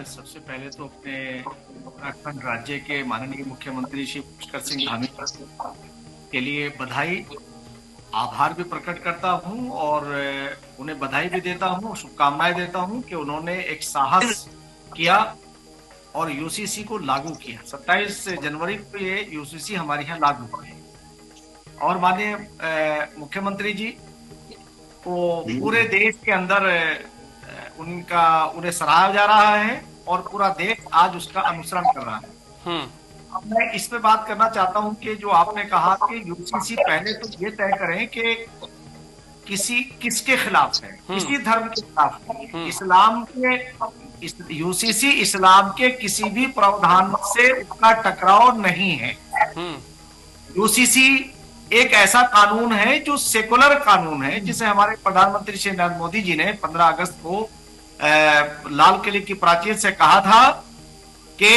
सबसे पहले तो अपने उत्तराखंड राज्य के माननीय मुख्यमंत्री श्री पुष्कर सिंह धामी के लिए बधाई, आभार भी प्रकट करता हूं और उन्हें बधाई भी देता हूं, शुभकामनाएं देता हूं कि उन्होंने एक साहस किया और यूसीसी को लागू किया। 27 जनवरी को ये यूसीसी हमारे यहाँ लागू हुई और माननीय मुख्यमंत्री जी को पूरे देश के अंदर उन्हें सराहा जा रहा है और पूरा देश आज उसका अनुसरण कर रहा है। अब मैं इस पे बात करना चाहता हूं कि जो आपने कहा कि यूसीसी पहले तो ये तय करें कि किसके खिलाफ है, किसी धर्म के खिलाफ है। इस्लाम के यूसीसी इस्लाम के किसी भी प्रावधान से उसका टकराव नहीं है। यूसीसी एक ऐसा कानून है जो सेकुलर कानून है, जिसे हमारे प्रधानमंत्री श्री नरेंद्र मोदी जी ने 15 अगस्त को लाल किले की प्राचीर से कहा था कि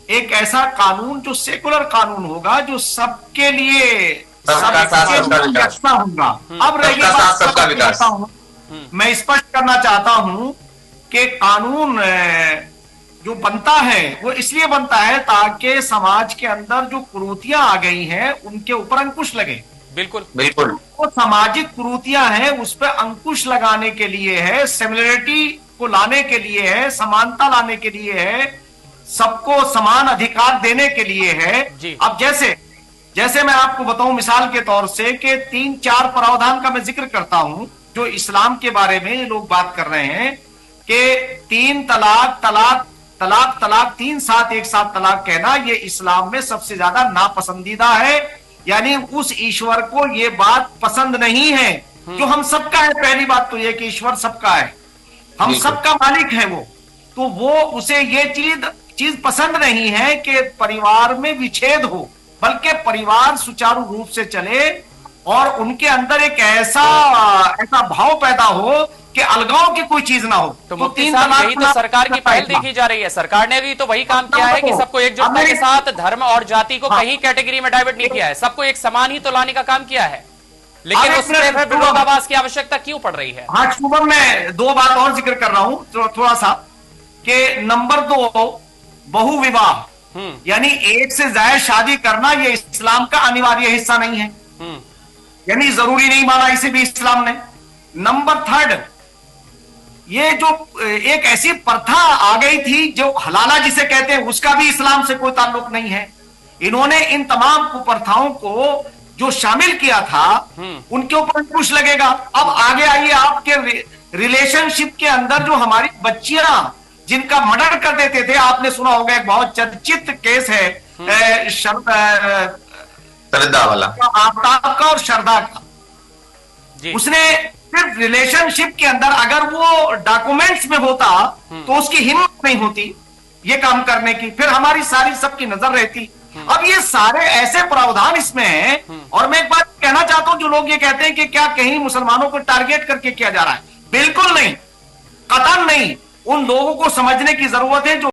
एक ऐसा कानून जो सेकुलर कानून होगा, जो सबके लिए अच्छा होगा। अब रही बात, मैं स्पष्ट करना चाहता हूं कि कानून जो बनता है वो इसलिए बनता है ताकि समाज के अंदर जो कुरीतियां आ गई हैं उनके ऊपर अंकुश लगे। बिल्कुल बिल्कुल, वो सामाजिक कुरीतियां हैं उस पर अंकुश लगाने के लिए है, सिमिलरिटी को लाने के लिए है, समानता लाने के लिए है, सबको समान अधिकार देने के लिए है। अब जैसे मैं आपको बताऊं मिसाल के तौर से कि 3-4 प्रावधान का मैं जिक्र करता हूं जो इस्लाम के बारे में लोग बात कर रहे हैं कि 3 तलाक 3 साथ एक साथ तलाक कहना ये इस्लाम में सबसे ज्यादा नापसंदीदा है। यानी उस ईश्वर को ये बात पसंद नहीं है जो हम सबका है। पहली बात तो ये कि ईश्वर सबका है, हम सबका मालिक है वो, तो वो उसे ये चीज पसंद नहीं है कि परिवार में विच्छेद हो, बल्कि परिवार सुचारू रूप से चले और उनके अंदर एक ऐसा भाव पैदा हो कि अलगाव की कोई चीज ना हो। तो मुफ्ती साहब, यही तो सरकार की पहल देखी जा रही है। सरकार ने भी तो वही काम किया है कि सबको एकजुटता के साथ धर्म और जाति को कहीं कैटेगरी में डाइवर्ट नहीं किया है, सबको एक समान ही तो लाने का काम किया है। लेकिन उसमें फिर विरोधाभास की आवश्यकता क्यों पड़ रही है? हाँ शुभम, मैं 2 बात और जिक्र कर रहा हूं थोड़ा सा कि नंबर 2, बहु विवाह यानी एक से ज्यादा शादी करना ये इस्लाम का अनिवार्य हिस्सा नहीं है, यानी जरूरी नहीं माना इसे भी इस्लाम ने। नंबर 3, ये जो एक ऐसी प्रथा आ गई थी जो हलाला जिसे कहते हैं, उसका भी इस्लाम से कोई ताल्लुक नहीं है। इन्होंने इन तमाम कुप्रथाओं को जो शामिल किया था उनके ऊपर अंकुश लगेगा। अब आगे आइए, आपके रिलेशनशिप के अंदर जो हमारी बच्चियां जिनका मर्डर कर देते थे, आपने सुना होगा एक बहुत चर्चित केस है श्रद्धा वाला, आफ्ताब का और श्रद्धा का। उसने सिर्फ रिलेशनशिप के अंदर, अगर वो डॉक्यूमेंट्स में होता तो उसकी हिम्मत नहीं होती ये काम करने की, फिर हमारी सारी सबकी नजर रहती। अब ये सारे ऐसे प्रावधान इसमें हैं। और मैं एक बात कहना चाहता हूं, जो लोग ये कहते हैं कि क्या कहीं मुसलमानों को टारगेट करके किया जा रहा है, बिल्कुल नहीं, कतई नहीं। उन लोगों को समझने की जरूरत है जो